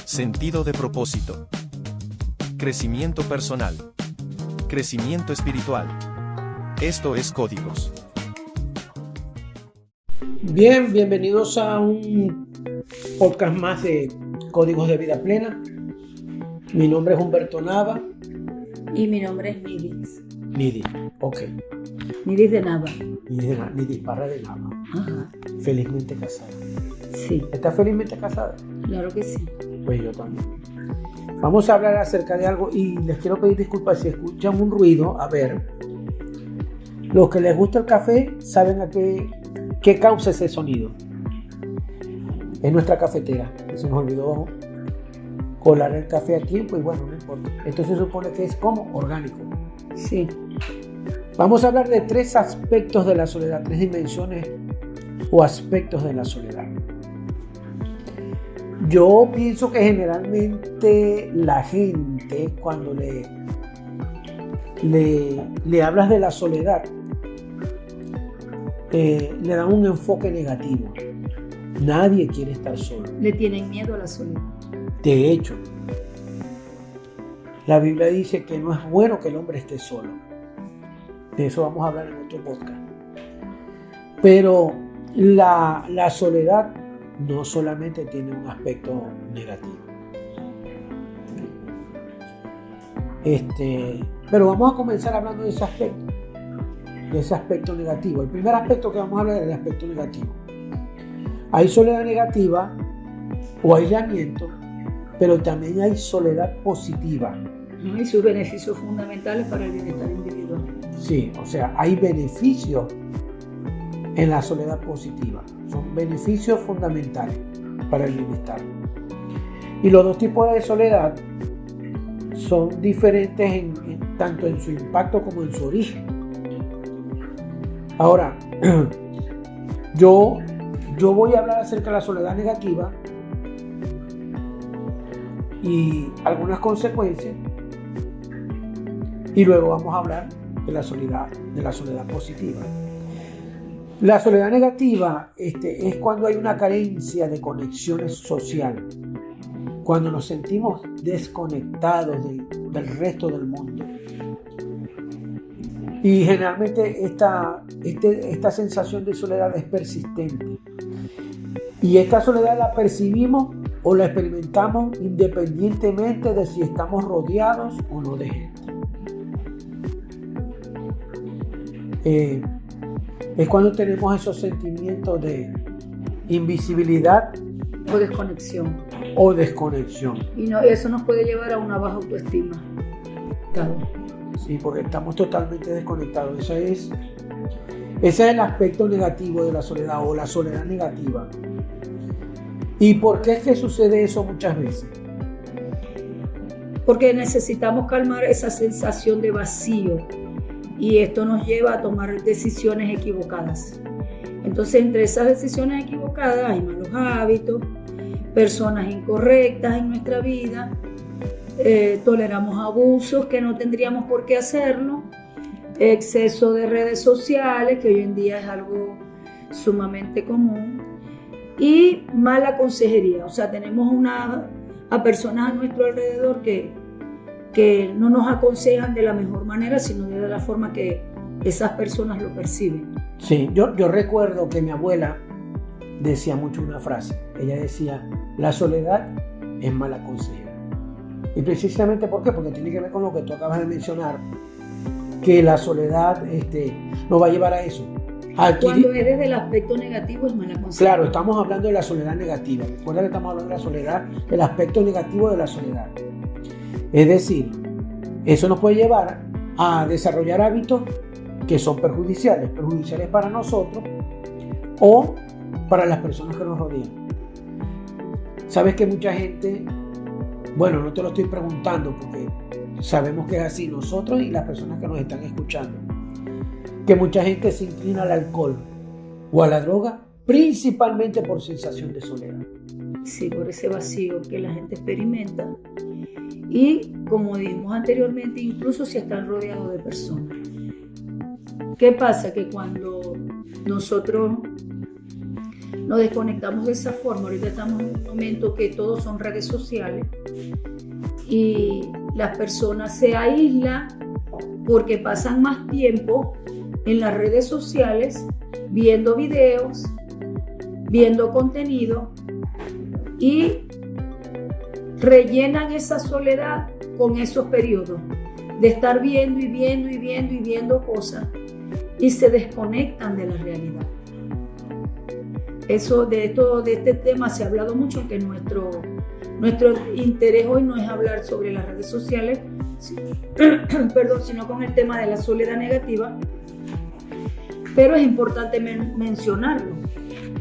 Sentido de propósito. Crecimiento personal. Crecimiento espiritual. Esto es Códigos. Bien, bienvenidos a un podcast más de Códigos de Vida Plena. Mi nombre es Humberto Nava. Y mi nombre es Nidis. Nidis, ok. Nidis de Nava. Nidis Parra de Nava. Ajá. Felizmente casada. Sí. ¿Estás felizmente casada? Claro que sí. Pues yo también. Vamos a hablar acerca de algo y les quiero pedir disculpas si escuchan un ruido. A ver, los que les gusta el café saben a qué causa ese sonido. Es nuestra cafetera, que se nos olvidó colar el café a tiempo y bueno, no importa. Esto se supone que es como orgánico. Sí. Vamos a hablar de 3 aspectos de la soledad, 3 dimensiones o aspectos de la soledad. Yo pienso que generalmente la gente cuando le hablas de la soledad le dan un enfoque negativo. Nadie quiere estar solo. Le tienen miedo a la soledad. De hecho, la Biblia dice que no es bueno que el hombre esté solo. De eso vamos a hablar en otro podcast. Pero la soledad no solamente tiene un aspecto negativo. Pero vamos a comenzar hablando de ese aspecto negativo. El primer aspecto que vamos a hablar es el aspecto negativo. Hay soledad negativa o aislamiento, pero también hay soledad positiva. Y sus beneficios fundamentales para el bienestar individual. Sí, o sea, hay beneficios en la soledad positiva. Son beneficios fundamentales para el bienestar. Y los dos tipos de soledad son diferentes tanto en su impacto como en su origen. Ahora, yo voy a hablar acerca de la soledad negativa y algunas consecuencias. Y luego vamos a hablar de la soledad positiva. La soledad negativa es cuando hay una carencia de conexiones sociales, cuando nos sentimos desconectados del resto del mundo. Y generalmente esta sensación de soledad es persistente. Y esta soledad la percibimos o la experimentamos independientemente de si estamos rodeados o no de gente. Es cuando tenemos esos sentimientos de invisibilidad o desconexión. Y eso nos puede llevar a una baja autoestima. Claro. Sí, porque estamos totalmente desconectados. Ese es el aspecto negativo de la soledad o la soledad negativa. ¿Y por qué es que sucede eso muchas veces? Porque necesitamos calmar esa sensación de vacío. Y esto nos lleva a tomar decisiones equivocadas. Entonces, entre esas decisiones equivocadas hay malos hábitos, personas incorrectas en nuestra vida, toleramos abusos que no tendríamos por qué hacerlo, exceso de redes sociales, que hoy en día es algo sumamente común, y mala consejería. O sea, tenemos a personas a nuestro alrededor que no nos aconsejan de la mejor manera, sino de la forma que esas personas lo perciben. Sí, yo recuerdo que mi abuela decía mucho una frase. Ella decía, la soledad es mala consejera. Y precisamente ¿por qué? Porque tiene que ver con lo que tú acabas de mencionar, que la soledad nos va a llevar a eso. Cuando es desde el aspecto negativo es mala consejera. Claro, estamos hablando de la soledad negativa. Recuerda que estamos hablando de la soledad, el aspecto negativo de la soledad. Es decir, eso nos puede llevar a desarrollar hábitos que son perjudiciales para nosotros o para las personas que nos rodean. Sabes que mucha gente, bueno, no te lo estoy preguntando porque sabemos que es así, nosotros y las personas que nos están escuchando, que mucha gente se inclina al alcohol o a la droga principalmente por sensación de soledad. Sí, por ese vacío que la gente experimenta. Y como dijimos anteriormente, incluso si están rodeados de personas. ¿Qué pasa? Que cuando nosotros nos desconectamos de esa forma. Ahorita estamos en un momento que todos son redes sociales y las personas se aíslan porque pasan más tiempo en las redes sociales viendo videos, viendo contenido y rellenan esa soledad con esos periodos de estar viendo y viendo y viendo y viendo cosas y se desconectan de la realidad. De este tema se ha hablado mucho, que nuestro interés hoy no es hablar sobre las redes sociales, sino con el tema de la soledad negativa. Pero es importante mencionarlo,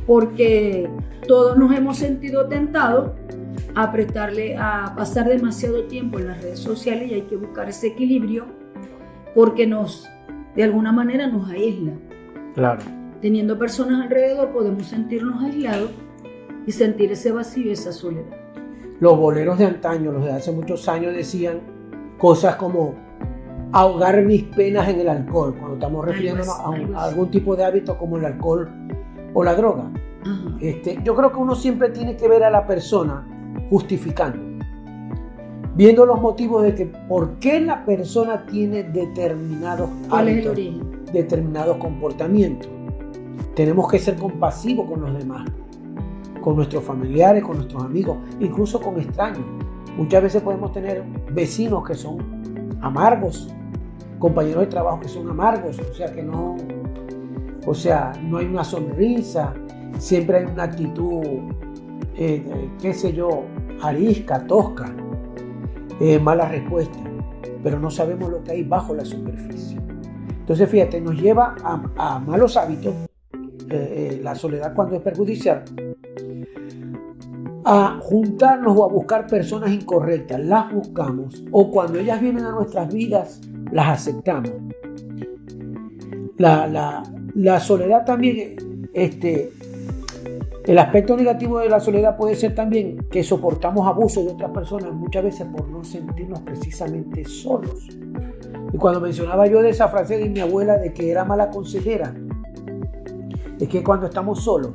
porque todos nos hemos sentido tentados a pasar demasiado tiempo en las redes sociales, y hay que buscar ese equilibrio porque de alguna manera nos aísla. Claro. Teniendo personas alrededor podemos sentirnos aislados y sentir ese vacío, esa soledad. Los boleros de antaño, los de hace muchos años, decían cosas como ahogar mis penas en el alcohol, cuando estamos refiriéndonos a algún tipo de hábito como el alcohol o la droga. Yo creo que uno siempre tiene que ver a la persona justificando, viendo los motivos de que por qué la persona tiene determinados hábitos, determinados comportamientos. Tenemos que ser compasivos con los demás, con nuestros familiares, con nuestros amigos, incluso con extraños. Muchas veces podemos tener vecinos que son amargos, compañeros de trabajo que son amargos, no hay una sonrisa, siempre hay una actitud, arisca, tosca, mala respuesta, pero no sabemos lo que hay bajo la superficie. Entonces, fíjate, nos lleva a malos hábitos, la soledad cuando es perjudicial, a juntarnos o a buscar personas incorrectas, las buscamos, o cuando ellas vienen a nuestras vidas, las aceptamos. La soledad también, el aspecto negativo de la soledad puede ser también que soportamos abusos de otras personas, muchas veces por no sentirnos precisamente solos. Y cuando mencionaba yo de esa frase de mi abuela de que era mala consejera, es que cuando estamos solos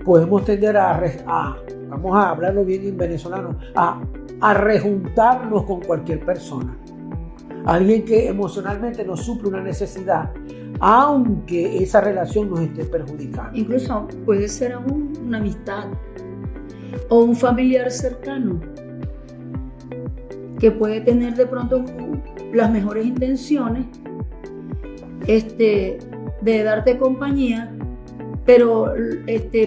podemos tender vamos a hablarlo bien en venezolano, a rejuntarnos con cualquier persona. Alguien que emocionalmente nos suple una necesidad, aunque esa relación nos esté perjudicando. Incluso puede ser aún una amistad o un familiar cercano que puede tener de pronto las mejores intenciones de darte compañía, pero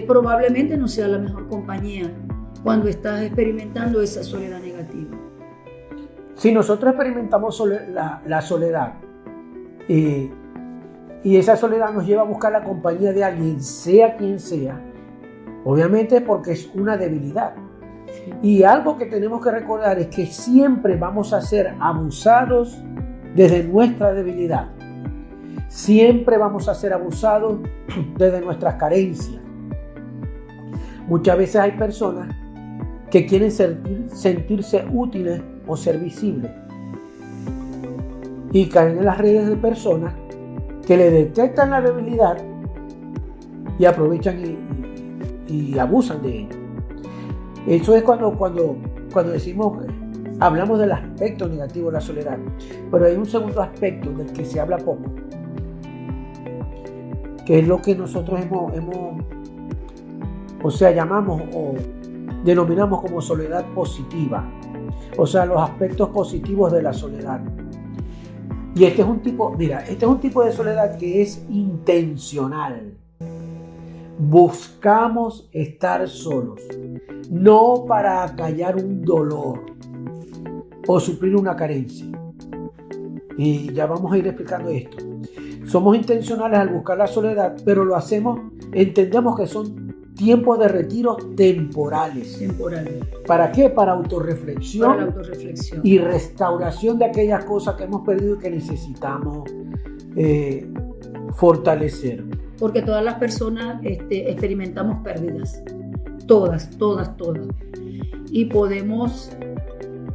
probablemente no sea la mejor compañía cuando estás experimentando esa soledad negativa. Si nosotros experimentamos la soledad y esa soledad nos lleva a buscar la compañía de alguien, sea quien sea, obviamente porque es una debilidad. Y algo que tenemos que recordar es que siempre vamos a ser abusados desde nuestra debilidad. Siempre vamos a ser abusados desde nuestras carencias. Muchas veces hay personas que quieren sentirse útiles o ser visibles y caen en las redes de personas que le detectan la debilidad y aprovechan y abusan de ella. Eso es cuando decimos, hablamos del aspecto negativo de la soledad, pero hay un segundo aspecto del que se habla poco, que es lo que nosotros llamamos o denominamos como soledad positiva, o sea, los aspectos positivos de la soledad. Y este es un tipo de soledad que es intencional. Buscamos estar solos, no para acallar un dolor o suplir una carencia. Y ya vamos a ir explicando esto. Somos intencionales al buscar la soledad, pero lo hacemos, entendemos que son tiempos de retiro temporales. ¿Para qué? Para autorreflexión, y restauración de aquellas cosas que hemos perdido y que necesitamos fortalecer. Porque todas las personas experimentamos pérdidas, todas. Y podemos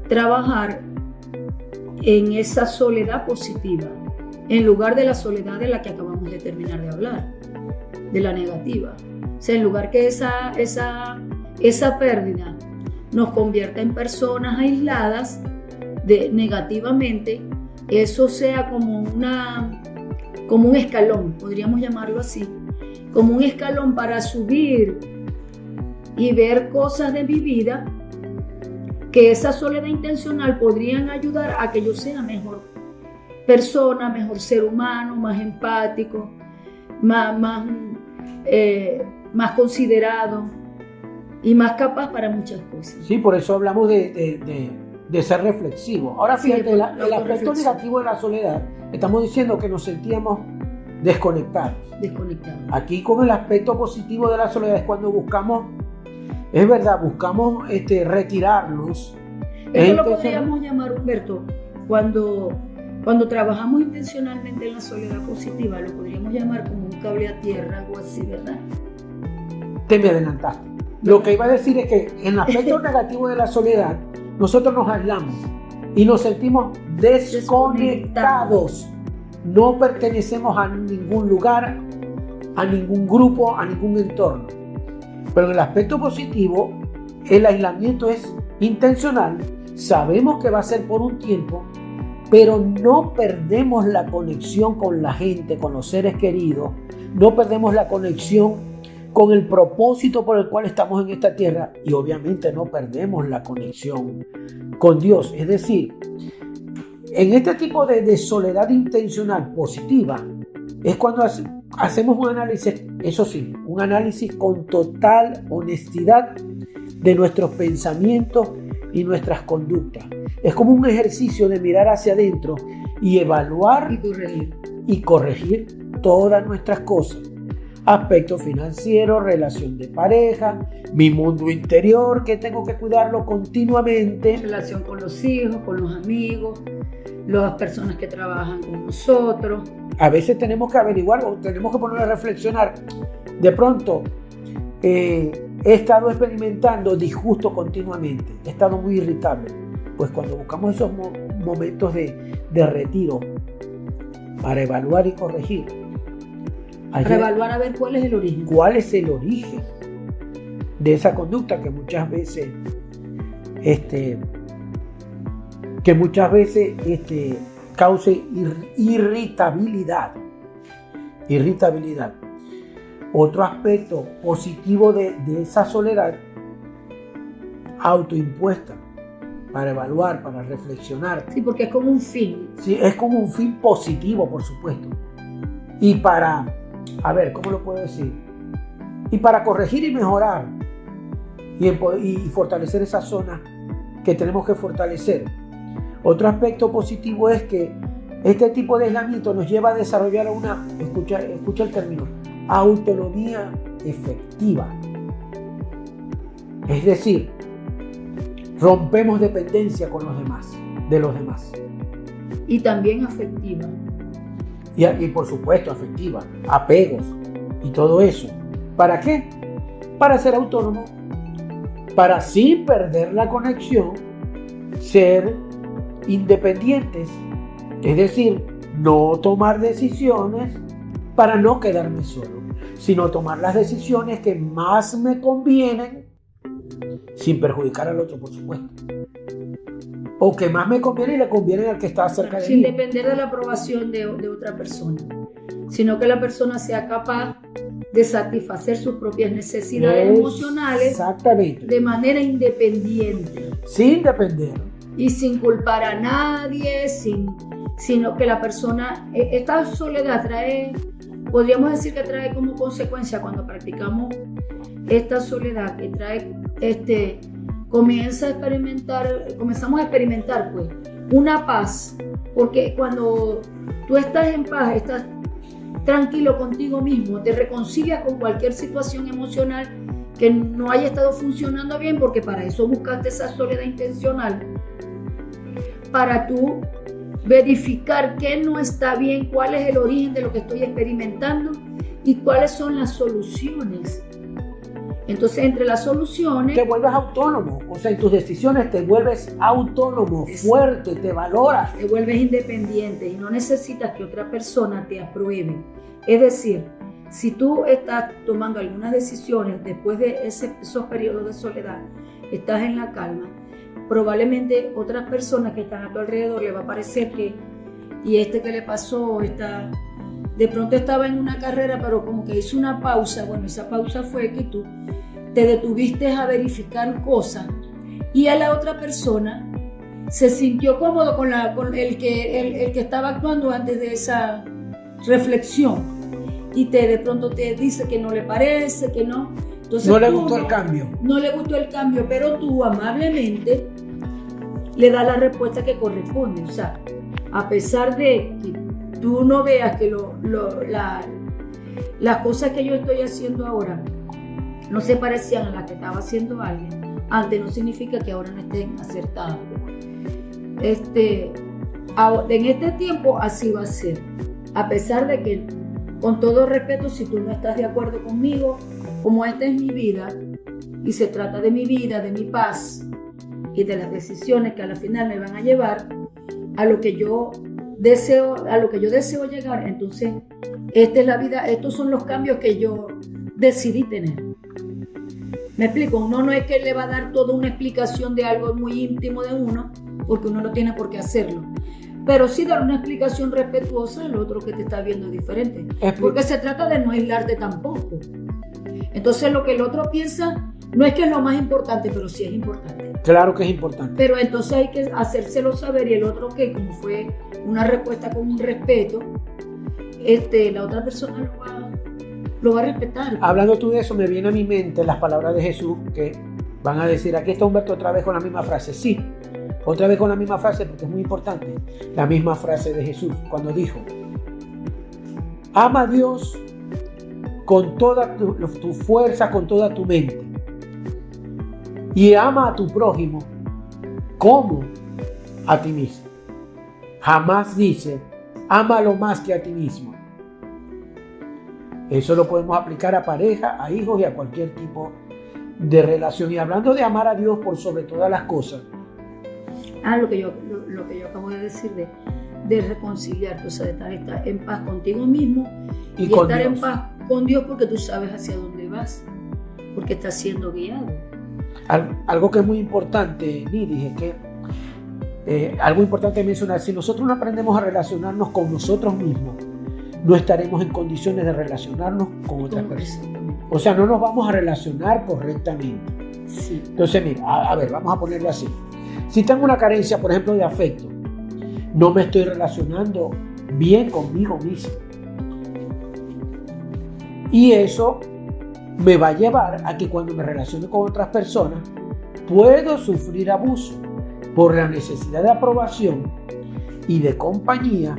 trabajar en esa soledad positiva, en lugar de la soledad de la que acabamos de terminar de hablar, de la negativa. O sea, en lugar que esa pérdida nos convierta en personas aisladas negativamente, eso sea como un escalón, podríamos llamarlo así, como un escalón para subir y ver cosas de mi vida que esa soledad intencional podrían ayudar a que yo sea mejor persona, mejor ser humano, más empático, más considerado y más capaz para muchas cosas. Sí, por eso hablamos de ser reflexivo. Ahora fíjate, Sí, el aspecto negativo de la soledad, estamos diciendo que nos sentíamos desconectados. Aquí con el aspecto positivo de la soledad es cuando buscamos, es verdad, buscamos retirarnos. Esto lo podríamos llamar, Humberto, cuando trabajamos intencionalmente en la soledad positiva, lo podríamos llamar como un cable a tierra, algo así, ¿verdad? Te me adelantaste. Lo que iba a decir es que en el aspecto negativo de la soledad, nosotros nos aislamos y nos sentimos desconectados. No pertenecemos a ningún lugar, a ningún grupo, a ningún entorno. Pero en el aspecto positivo, el aislamiento es intencional. Sabemos que va a ser por un tiempo, pero no perdemos la conexión con la gente, con los seres queridos. No perdemos la conexión con el propósito por el cual estamos en esta tierra, y obviamente no perdemos la conexión con Dios. Es decir, en este tipo de soledad intencional positiva es cuando hacemos un análisis, eso sí, un análisis con total honestidad de nuestros pensamientos y nuestras conductas. Es como un ejercicio de mirar hacia adentro y evaluar y corregir todas nuestras cosas. Aspecto financiero, relación de pareja, mi mundo interior que tengo que cuidarlo continuamente. Relación con los hijos, con los amigos, las personas que trabajan con nosotros. A veces tenemos que averiguar o tenemos que ponernos a reflexionar. De pronto he estado experimentando disgusto continuamente, he estado muy irritable. Pues cuando buscamos esos momentos de retiro para evaluar y corregir, para evaluar a ver cuál es el origen. ¿Cuál es el origen de esa conducta que muchas veces cause irritabilidad? Otro aspecto positivo de esa soledad autoimpuesta, para evaluar, para reflexionar. Sí, porque es como un fin. Sí, es como un fin positivo, por supuesto. Y para, a ver, ¿cómo lo puedo decir? Y para corregir y mejorar y fortalecer esa zona que tenemos que fortalecer. Otro aspecto positivo es que este tipo de aislamiento nos lleva a desarrollar una, escucha el término, autonomía efectiva. Es decir, rompemos dependencia con de los demás. Y también afectiva. Y por supuesto afectiva, apegos y todo eso. ¿Para qué? Para ser autónomo, para sin perder la conexión, ser independientes, es decir, no tomar decisiones para no quedarme solo, sino tomar las decisiones que más me convienen sin perjudicar al otro, por supuesto, o que más me conviene y le conviene al que está cerca de mí. Sin depender de la aprobación de otra persona, sino que la persona sea capaz de satisfacer sus propias necesidades emocionales de manera independiente. Sin depender. Y sin culpar a nadie, sino que la persona, esta soledad podríamos decir que trae como consecuencia cuando practicamos esta soledad, que trae, comenzamos a experimentar pues una paz, porque cuando tú estás en paz, estás tranquilo contigo mismo, te reconcilias con cualquier situación emocional que no haya estado funcionando bien, porque para eso buscaste esa soledad intencional, para tú verificar qué no está bien, cuál es el origen de lo que estoy experimentando y cuáles son las soluciones. Entonces, entre las soluciones... Te vuelves autónomo, o sea, en tus decisiones te vuelves autónomo, fuerte, te valoras. Te vuelves independiente y no necesitas que otra persona te apruebe. Es decir, si tú estás tomando algunas decisiones después de esos periodos de soledad, estás en la calma, probablemente otras personas que están a tu alrededor le va a parecer que, y que le pasó, de pronto estaba en una carrera, pero como que hizo una pausa. Bueno, esa pausa fue que tú te detuviste a verificar cosas y a la otra persona se sintió cómodo con el que estaba actuando antes de esa reflexión y de pronto te dice que no le parece, que no. Entonces, no le gustó el cambio. No le gustó el cambio, pero tú amablemente le das la respuesta que corresponde. O sea, a pesar de que tú no veas que las cosas que yo estoy haciendo ahora no se parecían a las que estaba haciendo alguien antes, no significa que ahora no estén acertadas. En este tiempo así va a ser. A pesar de que, con todo respeto, si tú no estás de acuerdo conmigo, como esta es mi vida y se trata de mi vida, de mi paz y de las decisiones que a la final me van a llevar a lo que yo deseo llegar, entonces esta es la vida, estos son los cambios que yo decidí tener. ¿Me explico? Uno no es que le va a dar toda una explicación de algo muy íntimo de uno, porque uno no tiene por qué hacerlo. Pero sí dar una explicación respetuosa al otro que te está viendo diferente. Porque se trata de no aislarte tampoco. Entonces lo que el otro piensa no es que es lo más importante, pero sí es importante. Claro que es importante. Pero entonces hay que hacérselo saber y el otro que como fue una respuesta con un respeto, la otra persona lo va a respetar. Hablando tú de eso, me viene a mi mente las palabras de Jesús que van a decir, aquí está Humberto otra vez con la misma frase. Sí, otra vez con la misma frase porque es muy importante. La misma frase de Jesús cuando dijo, ama a Dios con toda tu fuerza, con toda tu mente. Y ama a tu prójimo como a ti mismo. Jamás dice, ámalo más que a ti mismo. Eso lo podemos aplicar a pareja, a hijos y a cualquier tipo de relación. Y hablando de amar a Dios por sobre todas las cosas. Lo que yo acabo de decir de reconciliarte, o sea, de estar en paz contigo mismo y estar Dios. En paz con Dios porque tú sabes hacia dónde vas, porque estás siendo guiado. Algo que es muy importante, Nidhi, es que algo importante mencionar, si nosotros no aprendemos a relacionarnos con nosotros mismos, no estaremos en condiciones de relacionarnos con otras personas. O sea, no nos vamos a relacionar correctamente. Sí. Entonces, mira, a ver, vamos a ponerlo así. Si tengo una carencia, por ejemplo, de afecto, no me estoy relacionando bien conmigo mismo. Y eso me va a llevar a que cuando me relacione con otras personas, puedo sufrir abuso por la necesidad de aprobación y de compañía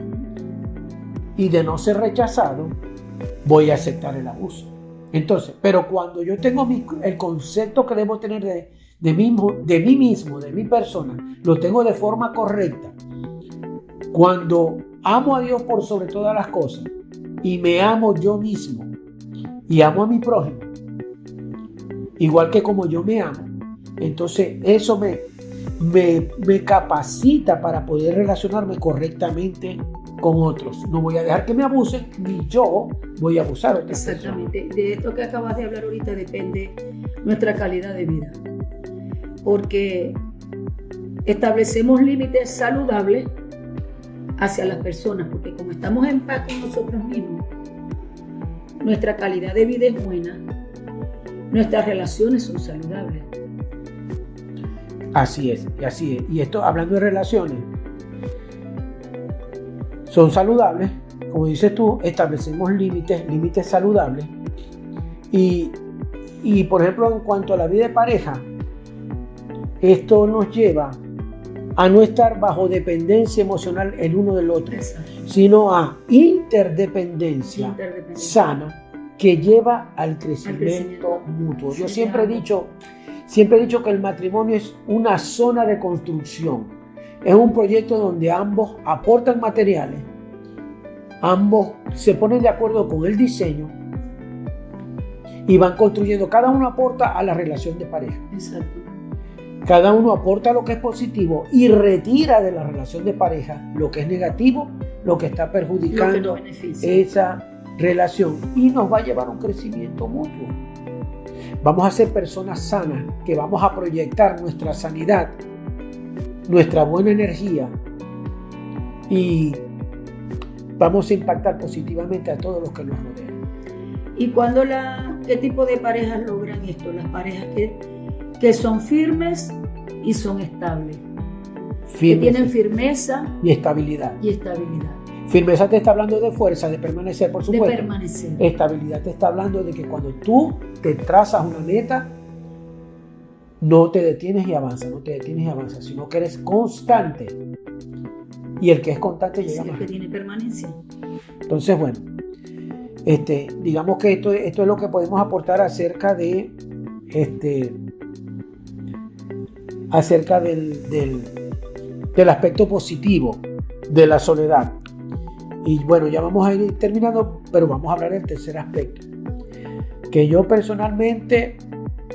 y de no ser rechazado, voy a aceptar el abuso. Entonces, pero cuando yo tengo el concepto que debo tener de mí mismo, de mi persona, lo tengo de forma correcta. Cuando amo a Dios por sobre todas las cosas y me amo yo mismo y amo a mi prójimo, igual que como yo me amo, entonces eso me capacita para poder relacionarme correctamente con otros. No voy a dejar que me abusen, ni yo voy a abusar de otras personas. Exactamente. De esto que acabas de hablar ahorita depende nuestra calidad de vida. Porque establecemos límites saludables hacia las personas, porque como estamos en paz con nosotros mismos, nuestra calidad de vida es buena, nuestras relaciones son saludables. Así es. Y esto, hablando de relaciones, son saludables, como dices tú, establecemos límites saludables. Y por ejemplo, en cuanto a la vida de pareja, esto nos lleva a no estar bajo dependencia emocional el uno del otro, sino a interdependencia sana que lleva al crecimiento mutuo. Yo siempre he dicho que el matrimonio es una zona de construcción. Es un proyecto donde ambos aportan materiales, ambos se ponen de acuerdo con el diseño y van construyendo. Cada uno aporta a la relación de pareja. Exacto. Cada uno aporta lo que es positivo y retira de la relación de pareja lo que es negativo, lo que está perjudicando relación y nos va a llevar a un crecimiento mutuo. Vamos a ser personas sanas, que vamos a proyectar nuestra sanidad, nuestra buena energía y vamos a impactar positivamente a todos los que nos rodean. ¿Y qué tipo de parejas logran esto? Las parejas que son firmes y son estables. Que tienen firmeza y estabilidad. Firmeza te está hablando de fuerza, de permanecer, por supuesto. De permanecer. Estabilidad te está hablando de que cuando tú te trazas una meta, no te detienes y avanzas, sino que eres constante. Y el que es constante llega más. El que tiene permanencia. Entonces, bueno, digamos que esto es lo que podemos aportar acerca del aspecto positivo de la soledad. Y bueno, ya vamos a ir terminando, pero vamos a hablar del tercer aspecto, que yo personalmente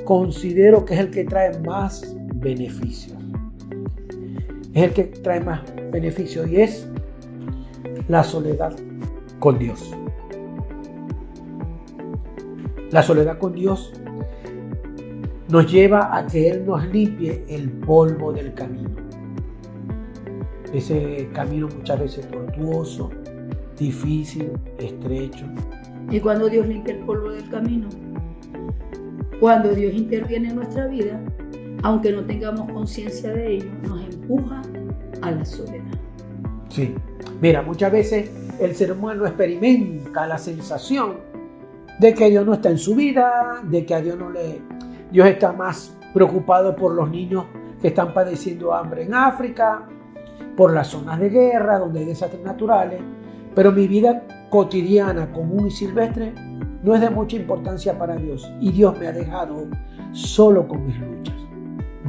considero que es el que trae más beneficios. Es el que trae más beneficios y es la soledad con Dios. La soledad con Dios nos lleva a que Él nos limpie el polvo del camino. Ese camino muchas veces tortuoso, difícil, estrecho. Y cuando Dios limpia el polvo del camino, cuando Dios interviene en nuestra vida, aunque no tengamos conciencia de ello, nos empuja a la soledad. Sí. Mira, muchas veces el ser humano experimenta la sensación de que Dios no está en su vida, de que a Dios Dios está más preocupado por los niños que están padeciendo hambre en África, por las zonas de guerra donde hay desastres naturales, pero mi vida cotidiana, común y silvestre no es de mucha importancia para Dios y Dios me ha dejado solo con mis luchas.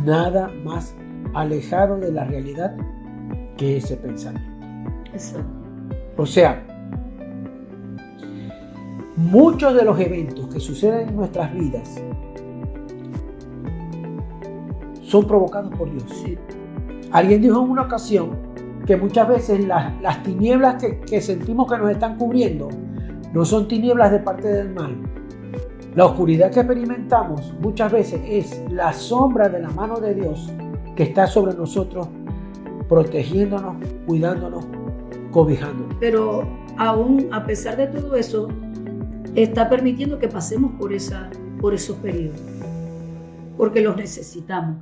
Nada más alejado de la realidad que ese pensamiento. Exacto. O sea, muchos de los eventos que suceden en nuestras vidas son provocados por Dios. Sí. Alguien dijo en una ocasión que muchas veces las tinieblas que sentimos que nos están cubriendo no son tinieblas de parte del mal. La oscuridad que experimentamos muchas veces es la sombra de la mano de Dios que está sobre nosotros, protegiéndonos, cuidándonos, cobijándonos. Pero aún a pesar de todo eso, está permitiendo que pasemos por esos periodos, porque los necesitamos.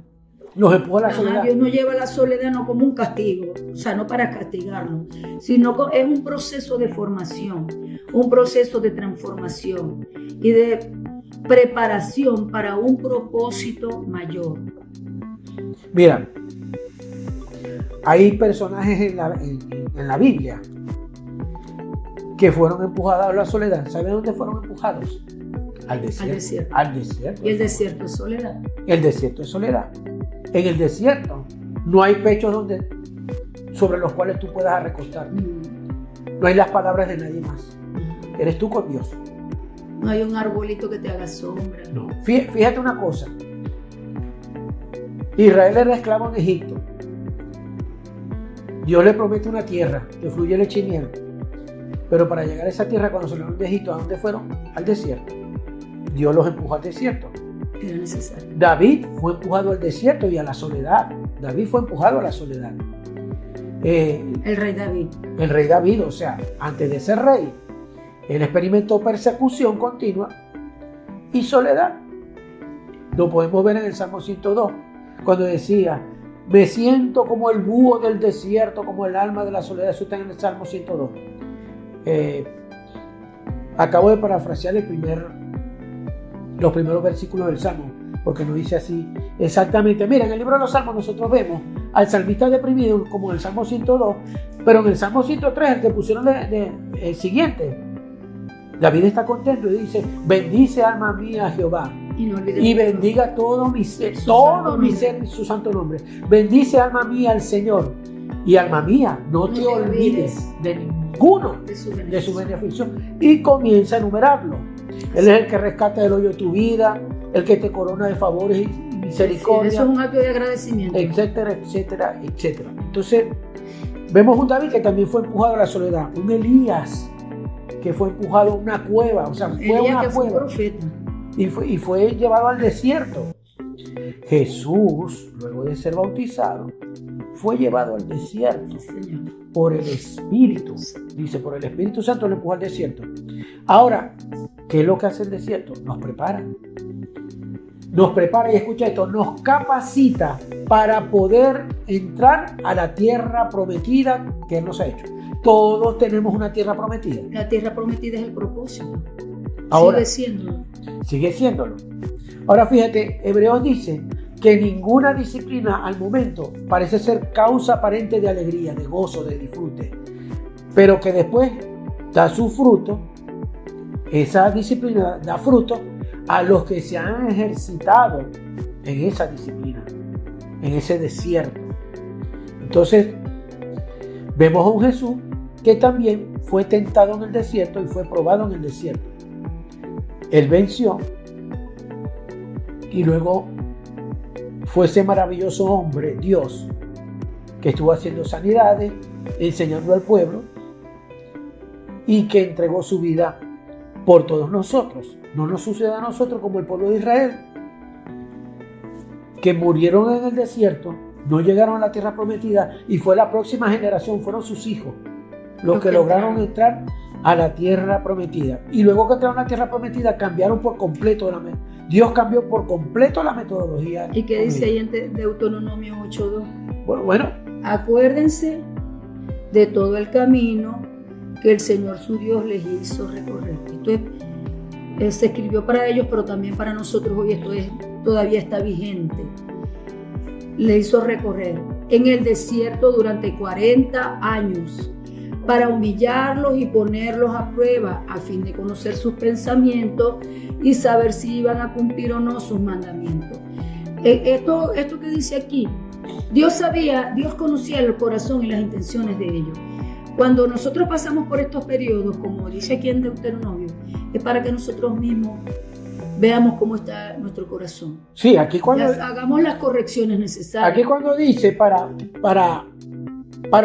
Nos empuja a la soledad. Dios nos lleva a la soledad no como un castigo, o sea, no para castigarnos, sino es un proceso de formación, un proceso de transformación y de preparación para un propósito mayor. Mira, hay personajes en la Biblia que fueron empujados a la soledad. ¿Saben dónde fueron empujados? Al desierto. Y el desierto es soledad. El desierto es soledad. En el desierto no hay pechos sobre los cuales tú puedas recostarte. No hay las palabras de nadie más. Eres tú con Dios. No hay un arbolito que te haga sombra. No. Fíjate una cosa. Israel era esclavo en Egipto. Dios le promete una tierra que fluye leche y miel. Pero para llegar a esa tierra, cuando salieron de Egipto, ¿a dónde fueron? Al desierto. Dios los empujó al desierto. Era necesario. David fue empujado al desierto y a la soledad. David fue empujado a la soledad. El rey David. El rey David, o sea, antes de ser rey, él experimentó persecución continua y soledad. Lo podemos ver en el Salmo 102, cuando decía: me siento como el búho del desierto, como el alma de la soledad. Eso está en el Salmo 102. Acabo de parafrasear los primeros versículos del Salmo, porque nos dice así exactamente. Mira, en el libro de los Salmos nosotros vemos al salmista deprimido como en el Salmo 102, pero en el Salmo 103, el que pusieron el siguiente, David está contento y dice: bendice alma mía a Jehová y bendiga todo mi ser, su santo nombre. Bendice alma mía al Señor, y alma mía, no te olvides de ninguno de su beneficio, y comienza a enumerarlo. Él es el que rescata del hoyo tu vida, el que te corona de favores y misericordia. Sí, eso es un acto de agradecimiento. Etcétera, etcétera, etcétera. Entonces, vemos un David que también fue empujado a la soledad. Un Elías que fue empujado a una cueva, o sea, fue a Elías una que fue cueva profeta. y fue llevado al desierto. Jesús, luego de ser bautizado, fue llevado al desierto Señor. por el Espíritu. Dice, por el Espíritu Santo lo empujó al desierto. Ahora, ¿qué es lo que hace el desierto? Nos prepara. Nos prepara, y escucha esto, nos capacita para poder entrar a la tierra prometida que Él nos ha hecho. Todos tenemos una tierra prometida. La tierra prometida es el propósito. Ahora, Sigue siéndolo. Ahora fíjate, Hebreos dice que ninguna disciplina al momento parece ser causa aparente de alegría, de gozo, de disfrute, pero que después da su fruto. Esa disciplina da fruto a los que se han ejercitado en esa disciplina, en ese desierto. Entonces, vemos a un Jesús que también fue tentado en el desierto y fue probado en el desierto. Él venció y luego fue ese maravilloso hombre, Dios, que estuvo haciendo sanidades, enseñando al pueblo y que entregó su vida por todos nosotros. No nos sucede a nosotros como el pueblo de Israel, que murieron en el desierto, no llegaron a la tierra prometida y fue la próxima generación, fueron sus hijos los que lograron entrar a la tierra prometida. Y luego que entraron a la tierra prometida cambiaron por completo Dios cambió por completo la metodología. ¿Y qué dice ahí en Deuteronomio 8:2? Bueno, acuérdense de todo el camino que el Señor su Dios les hizo recorrer. Esto se escribió para ellos, pero también para nosotros hoy todavía está vigente. Le hizo recorrer en el desierto durante 40 años para humillarlos y ponerlos a prueba a fin de conocer sus pensamientos y saber si iban a cumplir o no sus mandamientos. Esto que dice aquí, Dios conocía el corazón y las intenciones de ellos. Cuando nosotros pasamos por estos periodos, como dice aquí en Deuteronomio, es para que nosotros mismos veamos cómo está nuestro corazón. Sí, aquí cuando hagamos las correcciones necesarias. Aquí cuando dice para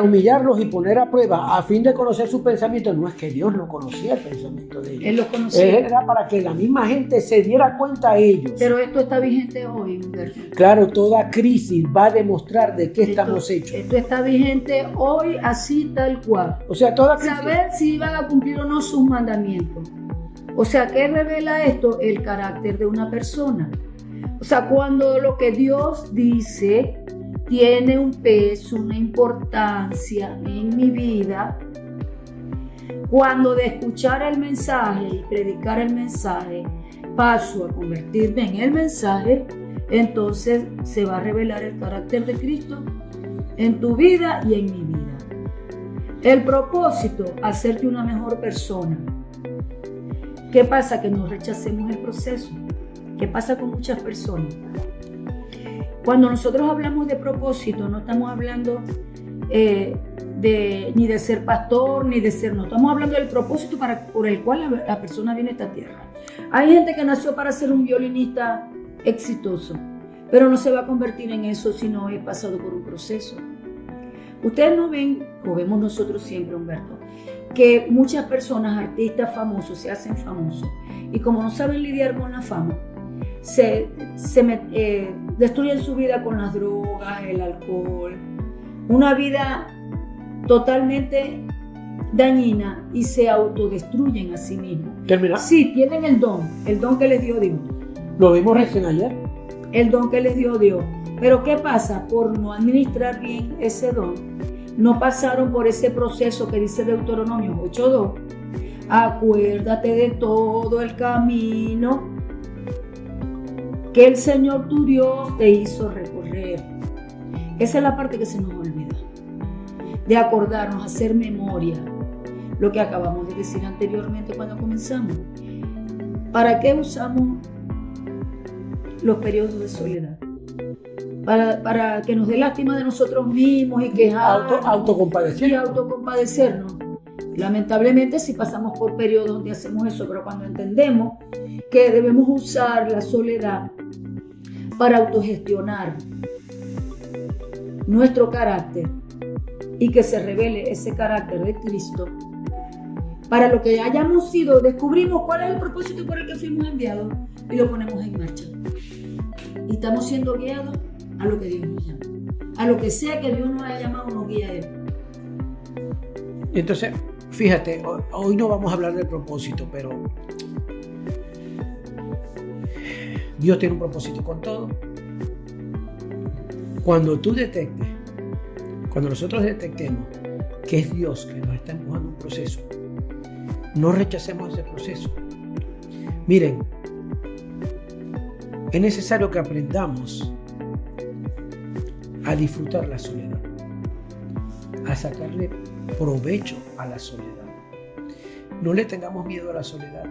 humillarlos y poner a prueba a fin de conocer sus pensamientos, no es que Dios no conocía el pensamiento de ellos. Él los conocía. Era para que la misma gente se diera cuenta a ellos. Pero esto está vigente hoy, Humberto. Claro, toda crisis va a demostrar de qué estamos hechos. Esto está vigente hoy así tal cual. O sea, toda crisis. Saber si iban a cumplir o no sus mandamientos. O sea, ¿qué revela esto? El carácter de una persona. O sea, cuando lo que Dios dice tiene un peso, una importancia en mi vida, cuando de escuchar el mensaje y predicar el mensaje paso a convertirme en el mensaje, entonces se va a revelar el carácter de Cristo en tu vida y en mi vida. El propósito, hacerte una mejor persona. ¿Qué pasa? Que no rechacemos el proceso. ¿Qué pasa con muchas personas? Cuando nosotros hablamos de propósito, no estamos hablando ni de ser pastor, ni de ser, no. Estamos hablando del propósito por el cual la persona viene a esta tierra. Hay gente que nació para ser un violinista exitoso, pero no se va a convertir en eso si no he pasado por un proceso. Ustedes no ven, o vemos nosotros siempre, Humberto, que muchas personas, artistas famosos, se hacen famosos y como no saben lidiar con la fama, destruyen su vida con las drogas, el alcohol, una vida totalmente dañina y se autodestruyen a sí mismos. ¿Termina? Sí, tienen el don que les dio Dios. Lo vimos recién ayer. El don que les dio Dios. Pero ¿qué pasa? Por no administrar bien ese don, no pasaron por ese proceso que dice Deuteronomio 8:2. Acuérdate de todo el camino que el Señor tu Dios te hizo recorrer. Esa es la parte que se nos olvida. De acordarnos, hacer memoria. Lo que acabamos de decir anteriormente cuando comenzamos. ¿Para qué usamos los periodos de soledad? Para que nos dé lástima de nosotros mismos y quejarnos y autocompadecernos. Lamentablemente si pasamos por periodos donde hacemos eso, pero cuando entendemos que debemos usar la soledad para autogestionar nuestro carácter y que se revele ese carácter de Cristo, para lo que hayamos sido, descubrimos cuál es el propósito por el que fuimos enviados y lo ponemos en marcha. Y estamos siendo guiados a lo que Dios nos llama. A lo que sea que Dios nos haya llamado, nos guía a Él. Entonces, fíjate, hoy no vamos a hablar del propósito, pero Dios tiene un propósito con todo. Cuando nosotros detectemos que es Dios que nos está empujando un proceso, no rechacemos ese proceso. Miren, es necesario que aprendamos a disfrutar la soledad, a sacarle provecho a la soledad. No le tengamos miedo a la soledad.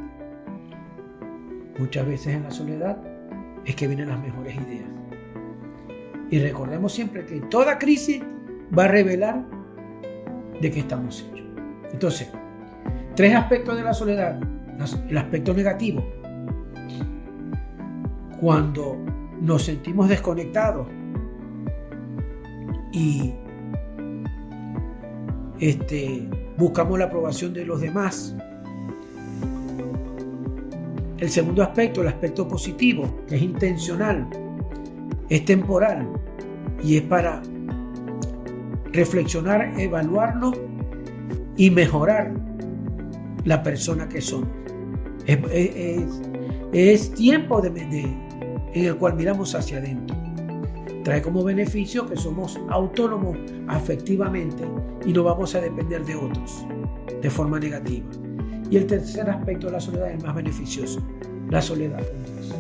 Muchas veces en la soledad es que vienen las mejores ideas. Y recordemos siempre que toda crisis va a revelar de qué estamos hechos. Entonces, 3 aspectos de la soledad. El aspecto negativo, cuando nos sentimos desconectados y buscamos la aprobación de los demás. El segundo aspecto, el aspecto positivo, que es intencional, es temporal y es para reflexionar, evaluarnos y mejorar la persona que somos. Es tiempo en el cual miramos hacia adentro. Trae como beneficio que somos autónomos afectivamente y no vamos a depender de otros de forma negativa. Y el tercer aspecto de la soledad es el más beneficioso, la soledad con Dios.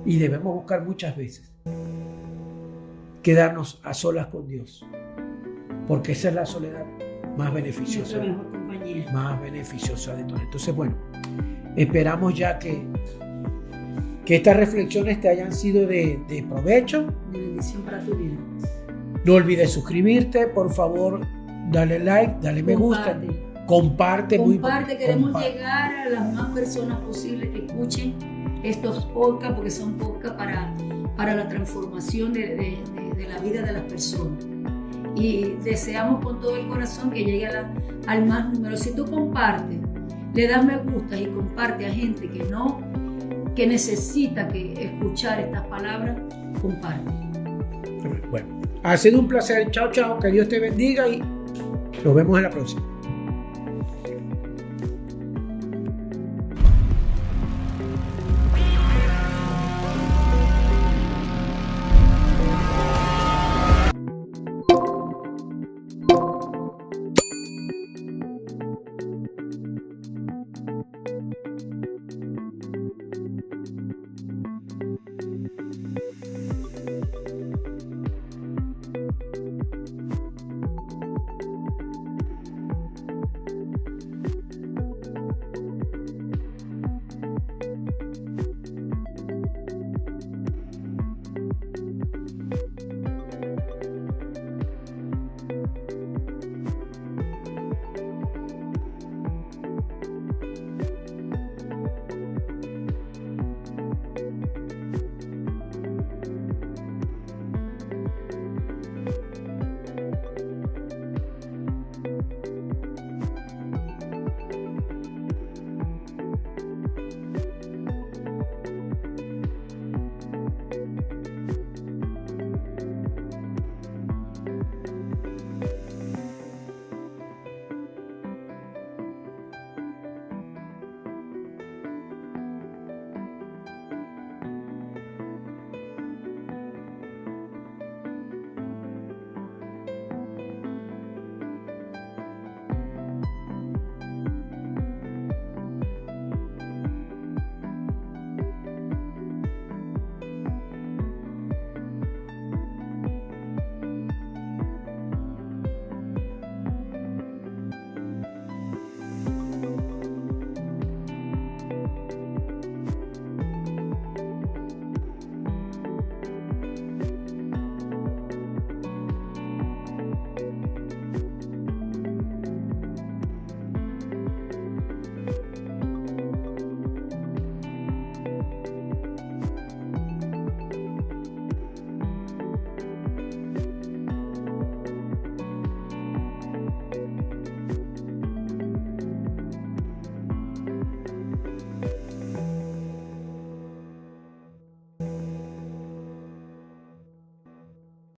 Y debemos buscar muchas veces quedarnos a solas con Dios, porque esa es la soledad más beneficiosa, más beneficiosa de todas. Entonces, bueno, esperamos ya que estas reflexiones te hayan sido de provecho. De bendición para tu vida. No olvides suscribirte, por favor, dale like, dale me gusta, comparte. Queremos llegar a las más personas posibles que escuchen estos podcasts, porque son podcasts para la transformación de la vida de las personas. Y deseamos con todo el corazón que llegue al más número. Si tú compartes, le das me gusta y comparte a gente que necesita escuchar estas palabras, comparte. Bueno, ha sido un placer. Chao, chao. Que Dios te bendiga y nos vemos en la próxima.